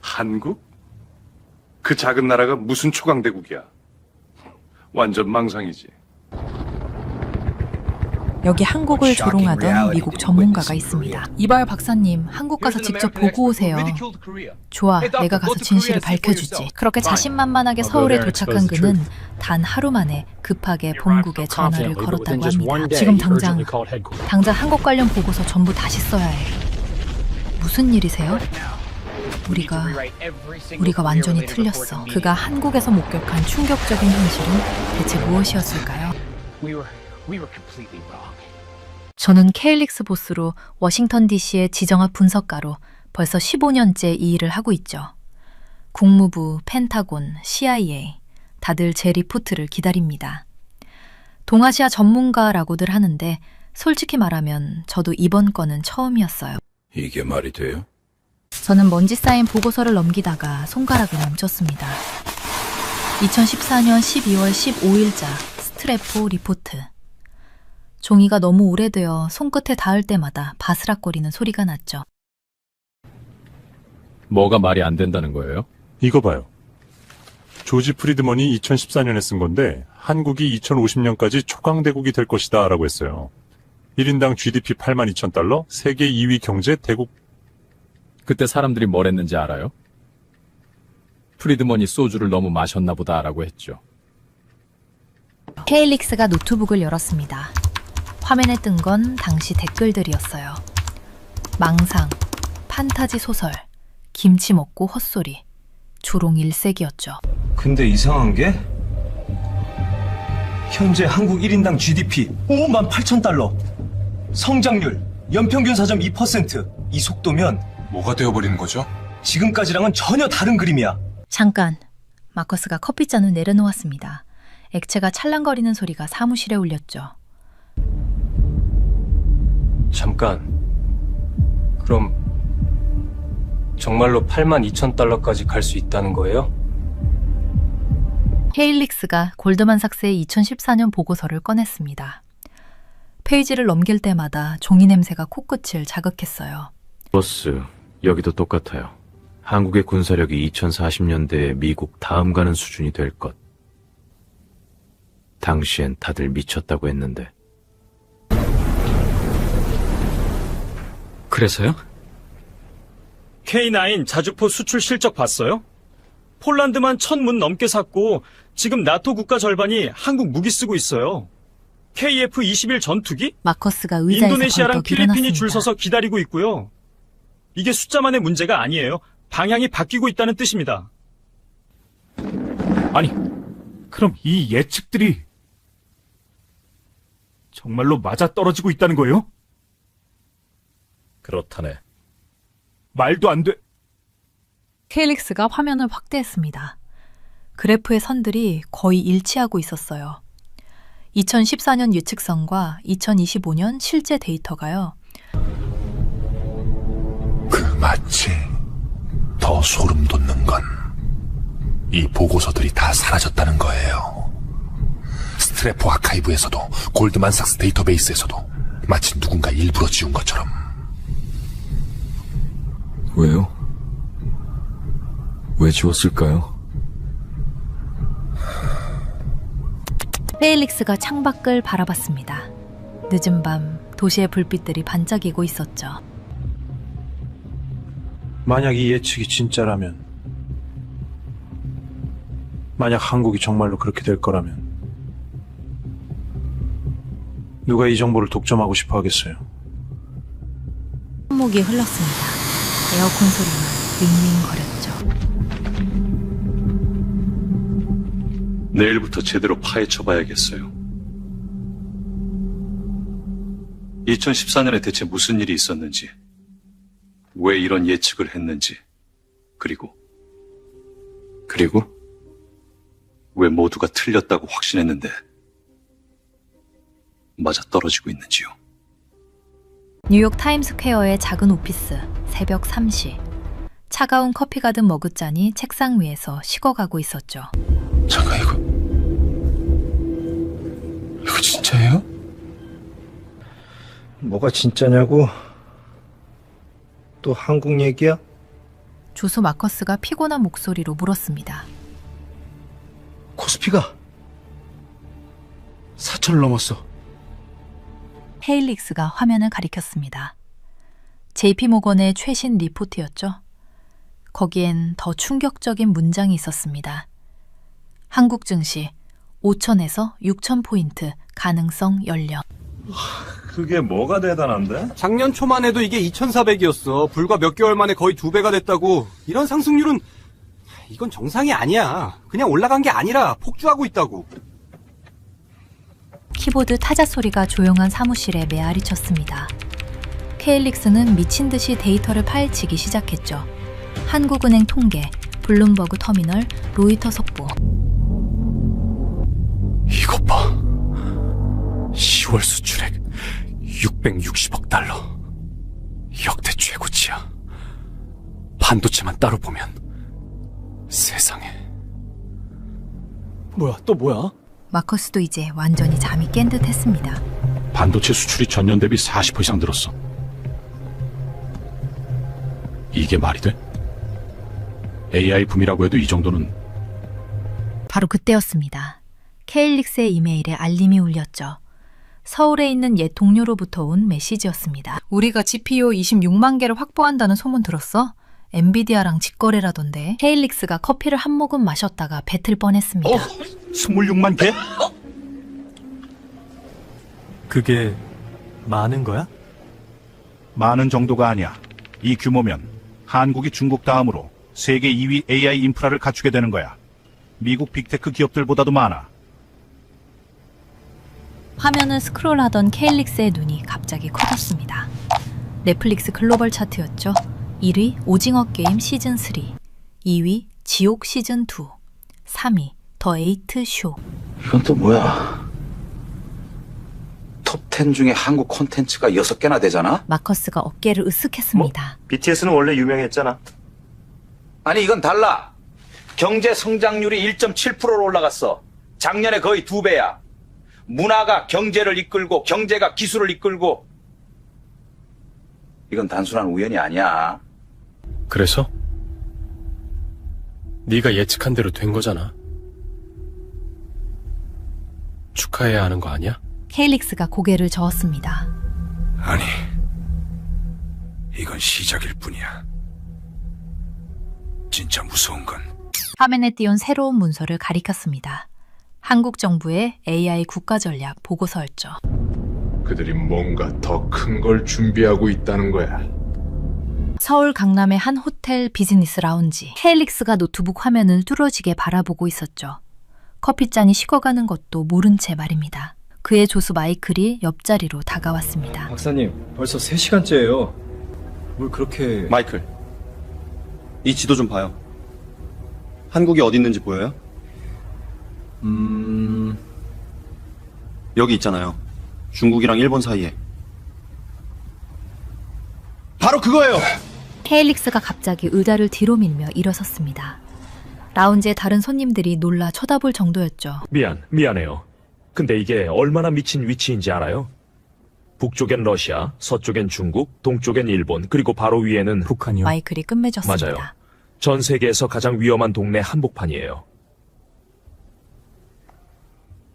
한국? 그 작은 나라가 무슨 초강대국이야. 완전 망상이지. 여기 한국을 조롱하던 미국 전문가가 있습니다. 이발 박사님, 한국 가서 직접 보고 오세요. 좋아, 내가 가서 진실을 밝혀주지. 그렇게 자신만만하게 서울에 도착한 그는 단 하루 만에 급하게 본국에 전화를 걸었다고 합니다. 지금 당장 한국 관련 보고서 전부 다시 써야 해. 무슨 일이세요? 우리가 완전히 틀렸어. 그가 한국에서 목격한 충격적인 현실은 대체 무엇이었을까요? 저는 케일릭스 보스로 워싱턴 DC의 지정학 분석가로 벌써 15년째 이 일을 하고 있죠. 국무부, 펜타곤, CIA 다들 제 리포트를 기다립니다. 동아시아 전문가라고들 하는데 솔직히 말하면 저도 이번 건은 처음이었어요. 이게 말이 돼요? 저는 먼지 쌓인 보고서를 넘기다가 손가락을 멈췄습니다. 2014년 12월 15일자 스트래포 리포트. 종이가 너무 오래되어 손끝에 닿을 때마다 바스락거리는 소리가 났죠. 뭐가 말이 안 된다는 거예요? 이거 봐요. 조지 프리드먼이 2014년에 쓴 건데 한국이 2050년까지 초강대국이 될 것이다 라고 했어요. 1인당 GDP 82,000달러, 세계 2위 경제 대국. 그때 사람들이 뭘 했는지 알아요? 프리드먼이 소주를 너무 마셨나 보다라고 했죠. 케일릭스가 노트북을 열었습니다. 화면에 뜬 건 당시 댓글들이었어요. 망상, 판타지 소설, 김치 먹고 헛소리, 조롱 일색이었죠. 근데 이상한 게 현재 한국 1인당 GDP 58,000달러, 성장률 연평균 4.2%. 이 속도면 뭐가 되어버리는 거죠? 지금까지랑은 전혀 다른 그림이야. 잠깐, 마커스가 커피잔을 내려놓았습니다. 액체가 찰랑거리는 소리가 사무실에 울렸죠. 잠깐. 그럼 정말로 82,000달러까지 갈 수 있다는 거예요? 케일릭스가 골드만삭스의 2014년 보고서를 꺼냈습니다. 페이지를 넘길 때마다 종이 냄새가 코끝을 자극했어요. 보스, 여기도 똑같아요. 한국의 군사력이 2040년대에 미국 다음 가는 수준이 될 것. 당시엔 다들 미쳤다고 했는데. 그래서요? K9 자주포 수출 실적 봤어요? 폴란드만 1,000문 넘게 샀고 지금 나토 국가 절반이 한국 무기 쓰고 있어요. KF-21 전투기? 마커스가 의자에서 인도네시아랑 벌떡 필리핀이 일어났습니다. 줄 서서 기다리고 있고요. 이게 숫자만의 문제가 아니에요. 방향이 바뀌고 있다는 뜻입니다. 아니, 그럼 이 예측들이 정말로 맞아떨어지고 있다는 거예요? 그렇다네. 말도 안 돼. 케일릭스가 화면을 확대했습니다. 그래프의 선들이 거의 일치하고 있었어요. 2014년 예측선과 2025년 실제 데이터가요. 마치 더 소름 돋는 건 이 보고서들이 다 사라졌다는 거예요. 스트래포 아카이브에서도 골드만삭스 데이터베이스에서도 마치 누군가 일부러 지운 것처럼. 왜요? 왜 지웠을까요? 케일릭스가 창밖을 바라봤습니다. 늦은 밤 도시의 불빛들이 반짝이고 있었죠. 만약 이 예측이 진짜라면, 만약 한국이 정말로 그렇게 될 거라면 누가 이 정보를 독점하고 싶어 하겠어요? 손목이 흘렀습니다. 에어컨 소리만 윙윙거렸죠. 내일부터 제대로 파헤쳐봐야겠어요. 2014년에 대체 무슨 일이 있었는지, 왜 이런 예측을 했는지, 그리고 왜 모두가 틀렸다고 확신했는데 맞아떨어지고 있는지요. 뉴욕 타임스퀘어의 작은 오피스, 새벽 3시. 차가운 커피 가득 머그잔이 책상 위에서 식어가고 있었죠. 잠깐, 이거 진짜예요? 뭐가 진짜냐고? 또 한국 얘기야? 조수 마커스가 피곤한 목소리로 물었습니다. 코스피가 4천을 넘었어. 헤일릭스가 화면을 가리켰습니다. JP모건의 최신 리포트였죠. 거기엔 더 충격적인 문장이 있었습니다. 한국 증시 5,000에서 6,000포인트 가능성 열려. 그게 뭐가 대단한데? 작년 초만 해도 이게 2,400이었어. 불과 몇 개월 만에 거의 2배가 됐다고. 이런 상승률은 이건 정상이 아니야. 그냥 올라간 게 아니라 폭주하고 있다고. 키보드 타자 소리가 조용한 사무실에 메아리 쳤습니다. 헤일릭스는 미친 듯이 데이터를 파헤치기 시작했죠. 한국은행 통계, 블룸버그 터미널, 로이터 속보. 이것 봐. 10월 수출액 660억 달러. 역대 최고치야. 반도체만 따로 보면 세상에. 뭐야, 또 뭐야? 마커스도 이제 완전히 잠이 깬 듯 했습니다. 반도체 수출이 전년 대비 40% 이상 늘었어. 이게 말이 돼? AI 붐이라고 해도 이 정도는. 바로 그때였습니다. 케일릭스의 이메일에 알림이 울렸죠. 서울에 있는 옛 동료로부터 온 메시지였습니다. 우리가 GPU 26만 개를 확보한다는 소문 들었어? 엔비디아랑 직거래라던데. 헤일릭스가 커피를 한 모금 마셨다가 뱉을 뻔했습니다. 26만 개? 그게 많은 거야? 많은 정도가 아니야. 이 규모면 한국이 중국 다음으로 세계 2위 AI 인프라를 갖추게 되는 거야. 미국 빅테크 기업들보다도 많아. 화면을 스크롤하던 케일릭스의 눈이 갑자기 커졌습니다. 넷플릭스 글로벌 차트였죠. 1위 오징어 게임 시즌3, 2위 지옥 시즌2, 3위 더 에이트 쇼. 이건 또 뭐야? 톱10 중에 한국 콘텐츠가 6개나 되잖아? 마커스가 어깨를 으쓱했습니다. BTS는 원래 유명했잖아. 아니 이건 달라. 경제 성장률이 1.7%로 올라갔어. 작년에 거의 2배야. 문화가 경제를 이끌고 경제가 기술을 이끌고. 이건 단순한 우연이 아니야. 그래서? 네가 예측한 대로 된 거잖아. 축하해야 하는 거 아니야? 케일릭스가 고개를 저었습니다. 아니, 이건 시작일 뿐이야. 진짜 무서운 건 화면에 띄운 새로운 문서를 가리켰습니다. 한국 정부의 AI 국가전략 보고서였죠. 그들이 뭔가 더 큰 걸 준비하고 있다는 거야. 서울 강남의 한 호텔 비즈니스 라운지. 헤일릭스가 노트북 화면을 뚫어지게 바라보고 있었죠. 커피잔이 식어가는 것도 모른 채 말입니다. 그의 조수 마이클이 옆자리로 다가왔습니다. 박사님, 벌써 3시간째예요. 뭘 그렇게... 마이클, 이 지도 좀 봐요. 한국이 어디 있는지 보여요? 여기 있잖아요. 중국이랑 일본 사이에. 바로 그거예요! 헤일릭스가 갑자기 의자를 뒤로 밀며 일어섰습니다. 라운지의 다른 손님들이 놀라 쳐다볼 정도였죠. 미안해요. 근데 이게 얼마나 미친 위치인지 알아요? 북쪽엔 러시아, 서쪽엔 중국, 동쪽엔 일본, 그리고 바로 위에는 북한이요? 마이클이 끝맺었습니다. 맞아요. 전 세계에서 가장 위험한 동네 한복판이에요.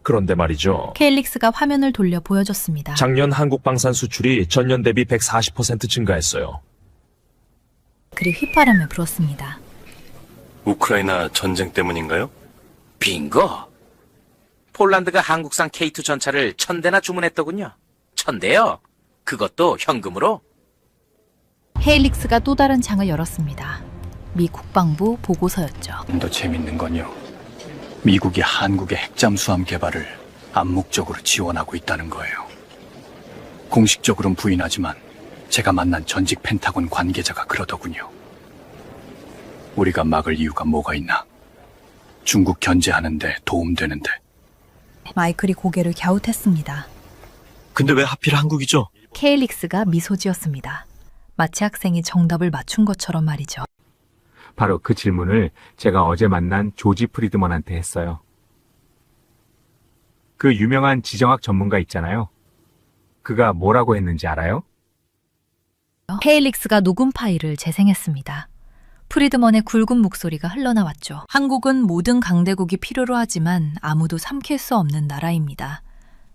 그런데 말이죠. 케일릭스가 화면을 돌려 보여줬습니다. 작년 한국 방산 수출이 전년 대비 140% 증가했어요. 그리 휘파람을 불었습니다. 우크라이나 전쟁 때문인가요? 빙고! 폴란드가 한국산 K2 전차를 1,000대나 주문했더군요. 1,000대요? 그것도 현금으로? 헤일릭스가 또 다른 창을 열었습니다. 미 국방부 보고서였죠. 더 재밌는 건요. 미국이 한국의 핵잠수함 개발을 암묵적으로 지원하고 있다는 거예요. 공식적으로는 부인하지만 제가 만난 전직 펜타곤 관계자가 그러더군요. 우리가 막을 이유가 뭐가 있나? 중국 견제하는데 도움되는데. 마이클이 고개를 갸웃했습니다. 근데 왜 하필 한국이죠? 케일릭스가 미소 지었습니다. 마치 학생이 정답을 맞춘 것처럼 말이죠. 바로 그 질문을 제가 어제 만난 조지 프리드먼한테 했어요. 그 유명한 지정학 전문가 있잖아요. 그가 뭐라고 했는지 알아요? 헤일릭스가 녹음 파일을 재생했습니다. 프리드먼의 굵은 목소리가 흘러나왔죠. 한국은 모든 강대국이 필요로 하지만 아무도 삼킬 수 없는 나라입니다.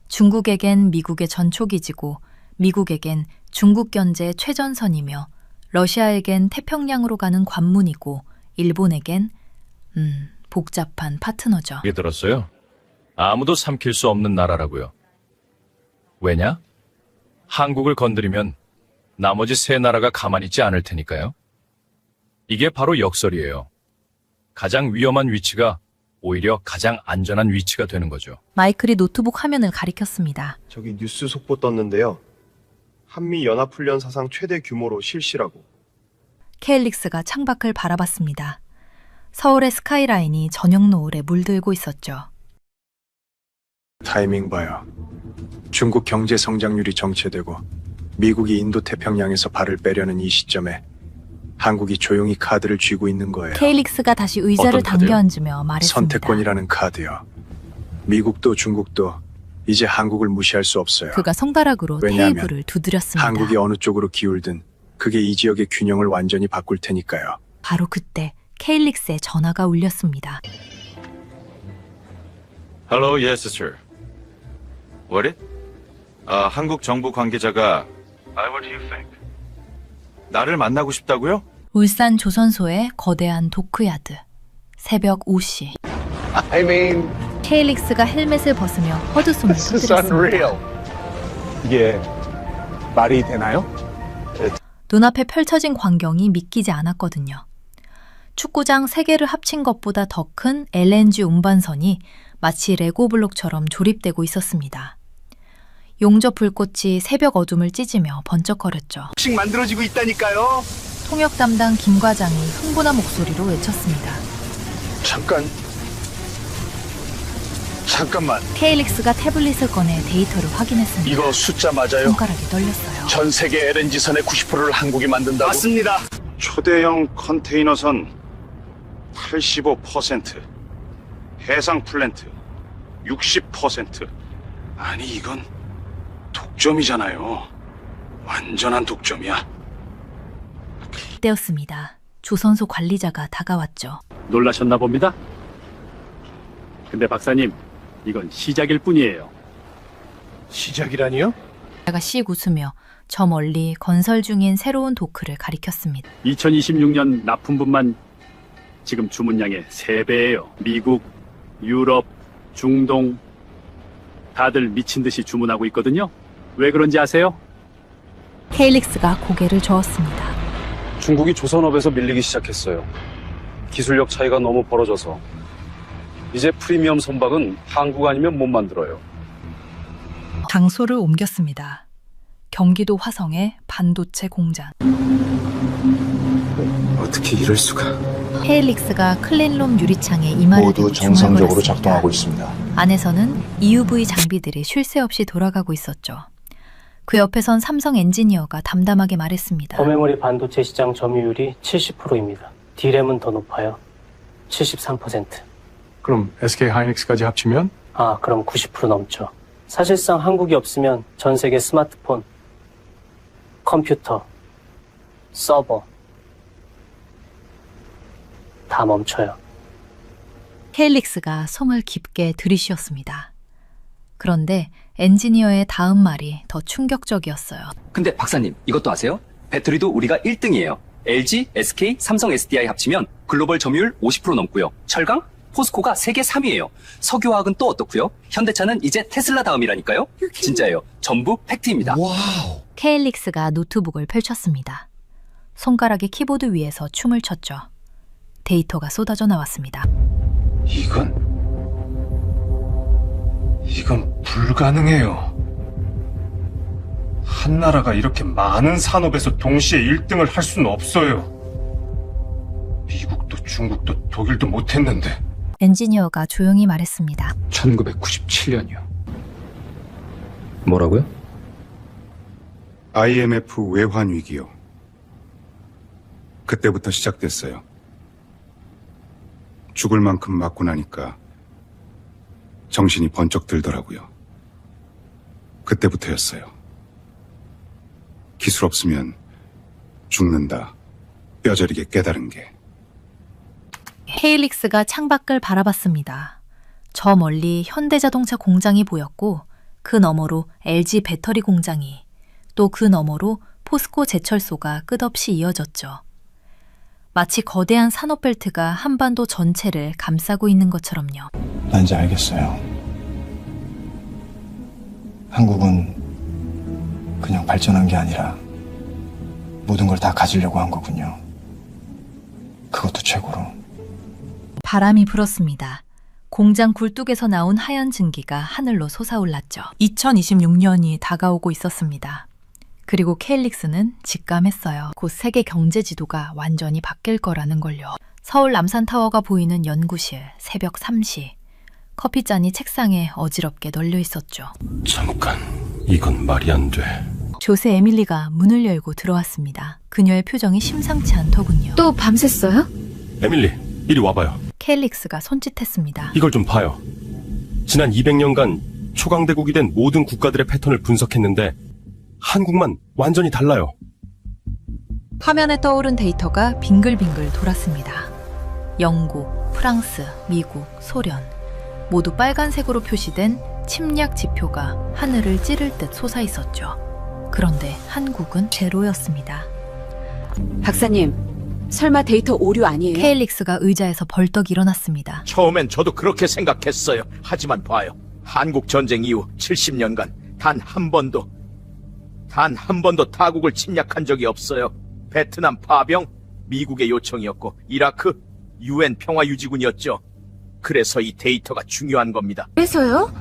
중국에겐 미국의 전초기지고 미국에겐 중국 견제의 최전선이며 러시아에겐 태평양으로 가는 관문이고 일본에겐 복잡한 파트너죠. 얘기 들었어요? 아무도 삼킬 수 없는 나라라고요. 왜냐? 한국을 건드리면 나머지 세 나라가 가만히 있지 않을 테니까요. 이게 바로 역설이에요. 가장 위험한 위치가 오히려 가장 안전한 위치가 되는 거죠. 마이클이 노트북 화면을 가리켰습니다. 저기 뉴스 속보 떴는데요. 한미 연합훈련 사상 최대 규모로 실시라고. 케일릭스가 창밖을 바라봤습니다. 서울의 스카이라인이 저녁 노을에 물들고 있었죠. 타이밍 봐요. 중국 경제 성장률이 정체되고 미국이 인도 태평양에서 발을 빼려는 이 시점에 한국이 조용히 카드를 쥐고 있는 거예요. 케일릭스가 다시 의자를 당겨 앉으며 말했습니다. 선택권이라는 카드요. 미국도 중국도 이제 한국을 무시할 수 없어요. 그가 손가락으로 왜냐하면 테이블을 두드렸습니다. 한국이 어느 쪽으로 기울든 그게 이 지역의 균형을 완전히 바꿀 테니까요. 바로 그때 케일릭스의 전화가 울렸습니다. Hello, yes, sir. What it? 한국 정부 관계자가 What do you think? 나를 만나고 싶다고요? 울산 조선소의 거대한 도크야드. 새벽 5시. 케일릭스가 헬멧을 벗으며 헛웃음을 터뜨렸습니다. 이게 말이 되나요? 눈앞에 펼쳐진 광경이 믿기지 않았거든요. 축구장 3개를 합친 것보다 더 큰 LNG 운반선이 마치 레고블록처럼 조립되고 있었습니다. 용접 불꽃이 새벽 어둠을 찢으며 번쩍거렸죠. 씩 만들어지고 있다니까요. 통역 담당 김 과장이 흥분한 목소리로 외쳤습니다. 잠깐만. 케일릭스가 태블릿을 꺼내 데이터를 확인했습니다. 이거 숫자 맞아요? 손가락이 떨렸어요. 전 세계 LNG선의 90%를 한국이 만든다고? 맞습니다. 초대형 컨테이너선 85%, 해상 플랜트 60%. 아니 이건 독점이잖아요. 완전한 독점이야. 때였습니다. 조선소 관리자가 다가왔죠. 놀라셨나 봅니다. 근데 박사님, 이건 시작일 뿐이에요. 시작이라니요? 제가 씩 웃으며 저 멀리 건설 중인 새로운 도크를 가리켰습니다. 2026년 납품분만 지금 주문량의 3배예요. 미국, 유럽, 중동 다들 미친 듯이 주문하고 있거든요. 왜 그런지 아세요? 케일릭스가 고개를 저었습니다. 중국이 조선업에서 밀리기 시작했어요. 기술력 차이가 너무 벌어져서. 이제 프리미엄 선박은 한국 아니면 못 만들어요. 장소를 옮겼습니다. 경기도 화성의 반도체 공장. 어떻게 이럴 수가? 케일릭스가 클린룸 유리창에 이마를 모두 대고 정상적으로 중얼거렸습니다. 작동하고 있습니다. 안에서는 EUV 장비들이 쉴 새 없이 돌아가고 있었죠. 그 옆에선 삼성 엔지니어가 담담하게 말했습니다. 고메모리 반도체 시장 점유율이 70%입니다. D램은 더 높아요. 73%. 그럼 SK 하이닉스까지 합치면? 그럼 90% 넘죠. 사실상 한국이 없으면 전 세계 스마트폰, 컴퓨터, 서버 다 멈춰요. 케일릭스가 송을 깊게 들이쉬었습니다. 그런데 엔지니어의 다음 말이 더 충격적이었어요. 근데 박사님, 이것도 아세요? 배터리도 우리가 1등이에요. LG, SK, 삼성 SDI 합치면 글로벌 점유율 50% 넘고요. 철강, 포스코가 세계 3위예요. 석유화학은 또 어떻고요? 현대차는 이제 테슬라 다음이라니까요. 진짜예요. 전부 팩트입니다. 케일릭스가 노트북을 펼쳤습니다. 손가락이 키보드 위에서 춤을 췄죠. 데이터가 쏟아져 나왔습니다. 이건 불가능해요. 한 나라가 이렇게 많은 산업에서 동시에 1등을 할 수는 없어요. 미국도 중국도 독일도 못했는데. 엔지니어가 조용히 말했습니다. 1997년이요. 뭐라고요? IMF 외환 위기요. 그때부터 시작됐어요. 죽을 만큼 맞고 나니까 정신이 번쩍 들더라고요. 그때부터였어요. 기술 없으면 죽는다. 뼈저리게 깨달은 게. 케일릭스가 창밖을 바라봤습니다. 저 멀리 현대자동차 공장이 보였고 그 너머로 LG 배터리 공장이, 또 그 너머로 포스코 제철소가 끝없이 이어졌죠. 마치 거대한 산업벨트가 한반도 전체를 감싸고 있는 것처럼요. 난 이제 알겠어요. 한국은 그냥 발전한 게 아니라 모든 걸 다 가지려고 한 거군요. 그것도 최고로. 바람이 불었습니다. 공장 굴뚝에서 나온 하얀 증기가 하늘로 솟아올랐죠. 2026년이 다가오고 있었습니다. 그리고 케일릭스는 직감했어요. 곧 세계 경제 지도가 완전히 바뀔 거라는 걸요. 서울 남산타워가 보이는 연구실, 새벽 3시. 커피잔이 책상에 어지럽게 널려 있었죠. 잠깐, 이건 말이 안 돼. 조세 에밀리가 문을 열고 들어왔습니다. 그녀의 표정이 심상치 않더군요. 또 밤샜어요? 에밀리, 이리 와봐요. 케일릭스가 손짓했습니다. 이걸 좀 봐요. 지난 200년간 초강대국이 된 모든 국가들의 패턴을 분석했는데 한국만 완전히 달라요. 화면에 떠오른 데이터가 빙글빙글 돌았습니다. 영국, 프랑스, 미국, 소련 모두 빨간색으로 표시된 침략 지표가 하늘을 찌를 듯 솟아있었죠. 그런데 한국은 제로였습니다. 박사님, 설마 데이터 오류 아니에요? 케일릭스가 의자에서 벌떡 일어났습니다. 처음엔 저도 그렇게 생각했어요. 하지만 봐요. 한국 전쟁 이후 70년간 단 한 번도 타국을 침략한 적이 없어요. 베트남 파병, 미국의 요청이었고 이라크, UN 평화유지군이었죠. 그래서 이 데이터가 중요한 겁니다. 그래서요?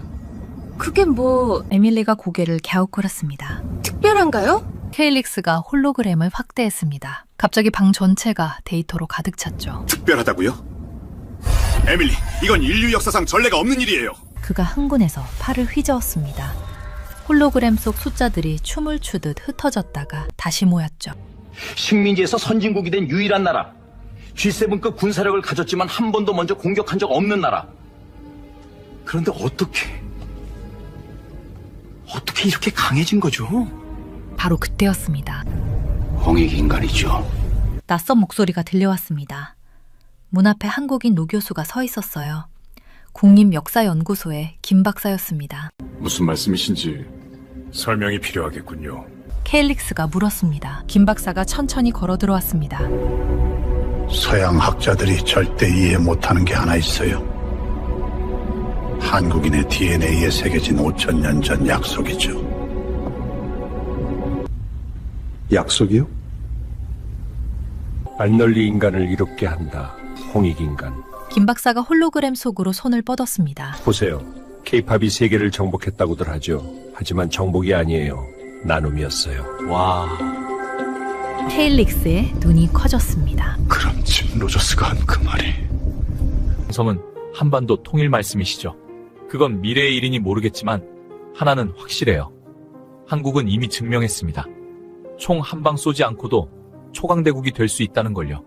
그게 뭐... 에밀리가 고개를 갸웃거렸습니다. 특별한가요? 케일릭스가 홀로그램을 확대했습니다. 갑자기 방 전체가 데이터로 가득 찼죠. 특별하다고요? 에밀리, 이건 인류 역사상 전례가 없는 일이에요. 그가 흥분해서 팔을 휘저었습니다. 홀로그램 속 숫자들이 춤을 추듯 흩어졌다가 다시 모였죠. 식민지에서 선진국이 된 유일한 나라, G7급 군사력을 가졌지만 한 번도 먼저 공격한 적 없는 나라. 그런데 어떻게 이렇게 강해진 거죠? 바로 그때였습니다. 홍익인간이죠. 낯선 목소리가 들려왔습니다. 문 앞에 한국인 노교수가 서 있었어요. 국립역사연구소의 김 박사였습니다. 무슨 말씀이신지 설명이 필요하겠군요. 케일릭스가 물었습니다. 김 박사가 천천히 걸어 들어왔습니다. 서양 학자들이 절대 이해 못하는 게 하나 있어요. 한국인의 DNA에 새겨진 5,000년 전 약속이죠. 약속이요? 알널리 인간을 이롭게 한다. 홍익인간. 김 박사가 홀로그램 속으로 손을 뻗었습니다. 보세요. K-팝이 세계를 정복했다고들 하죠. 하지만 정복이 아니에요. 나눔이었어요. 와. 케일릭스의 눈이 커졌습니다. 그럼 짐 로저스가 한 그 말이... 성은 한반도 통일 말씀이시죠. 그건 미래의 일이니 모르겠지만 하나는 확실해요. 한국은 이미 증명했습니다. 총 한 방 쏘지 않고도 초강대국이 될 수 있다는 걸요.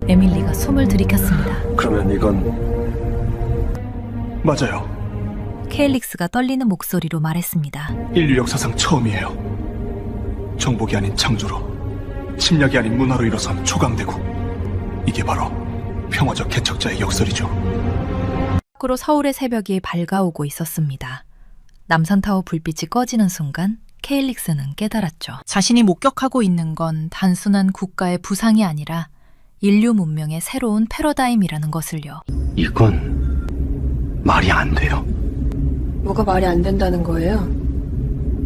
에밀리가 숨을 들이켰습니다. 그러면 이건... 맞아요. 케일릭스가 떨리는 목소리로 말했습니다. 인류 역사상 처음이에요. 정복이 아닌 창조로, 침략이 아닌 문화로 일어선 초강대국. 이게 바로 평화적 개척자의 역설이죠. 밖으로 서울의 새벽이 밝아오고 있었습니다. 남산타워 불빛이 꺼지는 순간 케일릭스는 깨달았죠. 자신이 목격하고 있는 건 단순한 국가의 부상이 아니라 인류 문명의 새로운 패러다임이라는 것을요. 이건 말이 안 돼요. 뭐가 말이 안 된다는 거예요?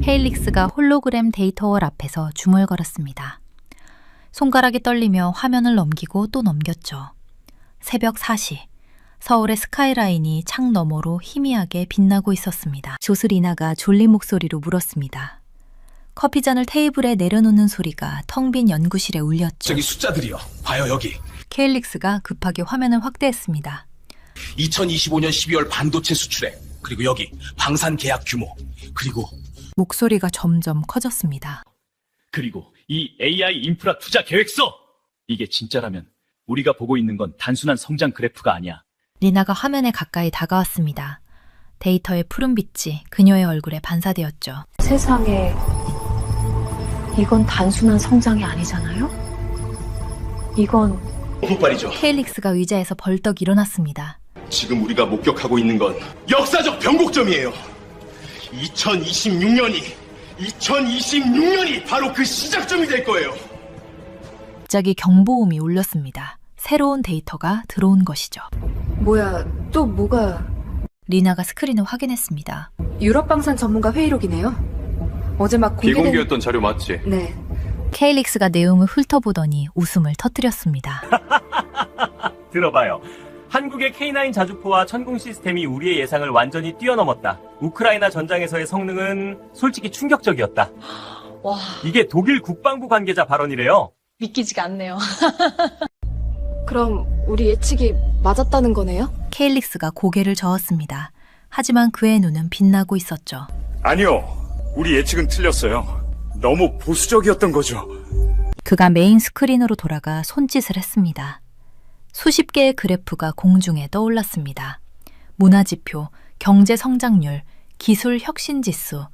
케일릭스가 홀로그램 데이터월 앞에서 중얼거렸습니다. 손가락이 떨리며 화면을 넘기고 또 넘겼죠. 새벽 4시, 서울의 스카이라인이 창 너머로 희미하게 빛나고 있었습니다. 조슬이나가 졸린 목소리로 물었습니다. 커피잔을 테이블에 내려놓는 소리가 텅 빈 연구실에 울렸죠. 저기 숫자들이요. 봐요, 여기. 케일릭스가 급하게 화면을 확대했습니다. 2025년 12월 반도체 수출액, 그리고 여기 방산 계약 규모, 그리고 목소리가 점점 커졌습니다. 그리고 이 AI 인프라 투자 계획서! 이게 진짜라면 우리가 보고 있는 건 단순한 성장 그래프가 아니야. 리나가 화면에 가까이 다가왔습니다. 데이터의 푸른빛이 그녀의 얼굴에 반사되었죠. 세상에, 이건 단순한 성장이 아니잖아요? 이건 폭발이죠. 케일릭스가 의자에서 벌떡 일어났습니다. 지금 우리가 목격하고 있는 건 역사적 변곡점이에요. 2026년이 바로 그 시작점이 될 거예요. 갑자기 경보음이 울렸습니다. 새로운 데이터가 들어온 것이죠. 뭐야, 또 뭐가... 리나가 스크린을 확인했습니다. 유럽 방산 전문가 회의록이네요. 어제 막 공개된... 비공개였던 자료 맞지? 네. 케일릭스가 내용을 훑어보더니 웃음을 터뜨렸습니다. 들어봐요. 한국의 K9 자주포와 천궁 시스템이 우리의 예상을 완전히 뛰어넘었다. 우크라이나 전장에서의 성능은 솔직히 충격적이었다. 와, 이게 독일 국방부 관계자 발언이래요. 믿기지가 않네요. 그럼 우리 예측이 맞았다는 거네요? 케일릭스가 고개를 저었습니다. 하지만 그의 눈은 빛나고 있었죠. 아니요. 우리 예측은 틀렸어요. 너무 보수적이었던 거죠. 그가 메인 스크린으로 돌아가 손짓을 했습니다. 수십 개의 그래프가 공중에 떠올랐습니다. 문화지표, 경제 성장률, 기술 혁신 지수,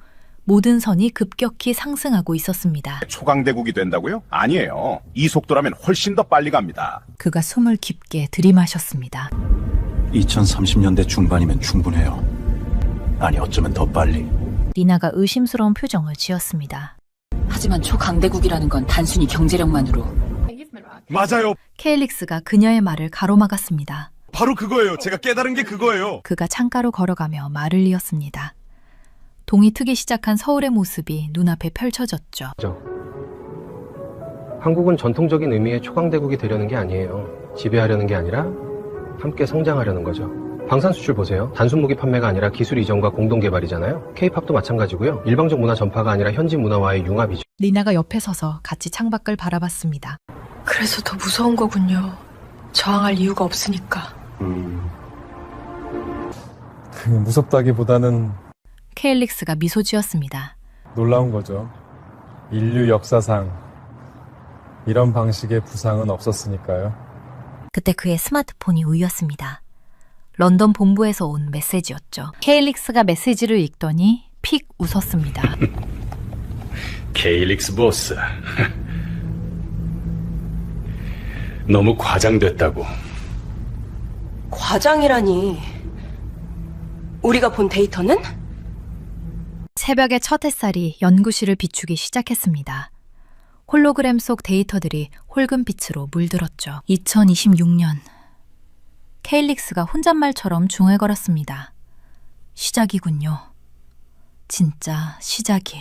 모든 선이 급격히 상승하고 있었습니다. 초강대국이 된다고요? 아니에요. 이 속도라면 훨씬 더 빨리 갑니다. 그가 숨을 깊게 들이마셨습니다. 2030년대 중반이면 충분해요. 아니, 어쩌면 더 빨리. 리나가 의심스러운 표정을 지었습니다. 하지만 초강대국이라는 건 단순히 경제력만으로. 맞아요. 케일릭스가 그녀의 말을 가로막았습니다. 바로 그거예요. 제가 깨달은 게 그거예요. 그가 창가로 걸어가며 말을 이었습니다. 동이 트기 시작한 서울의 모습이 눈앞에 펼쳐졌죠. 한국은 전통적인 의미의 초강대국이 되려는 게 아니에요. 지배하려는 게 아니라 함께 성장하려는 거죠. 방산 수출 보세요. 단순 무기 판매가 아니라 기술 이전과 공동 개발이잖아요. K-팝도 마찬가지고요. 일방적 문화 전파가 아니라 현지 문화와의 융합이죠. 리나가 옆에 서서 같이 창밖을 바라봤습니다. 그래서 더 무서운 거군요. 저항할 이유가 없으니까. 그게 무섭다기보다는 케일릭스가 미소 지었습니다. 놀라운 거죠. 인류 역사상 이런 방식의 부상은 없었으니까요. 그때 그의 스마트폰이 울렸습니다. 런던 본부에서 온 메시지였죠. 케일릭스가 메시지를 읽더니 픽 웃었습니다. 케일릭스 보스. 너무 과장됐다고. 과장이라니. 우리가 본 데이터는? 새벽의 첫 햇살이 연구실을 비추기 시작했습니다. 홀로그램 속 데이터들이 홀금빛으로 물들었죠. 2026년. 케일릭스가 혼잣말처럼 중얼거렸습니다. 시작이군요. 진짜 시작이.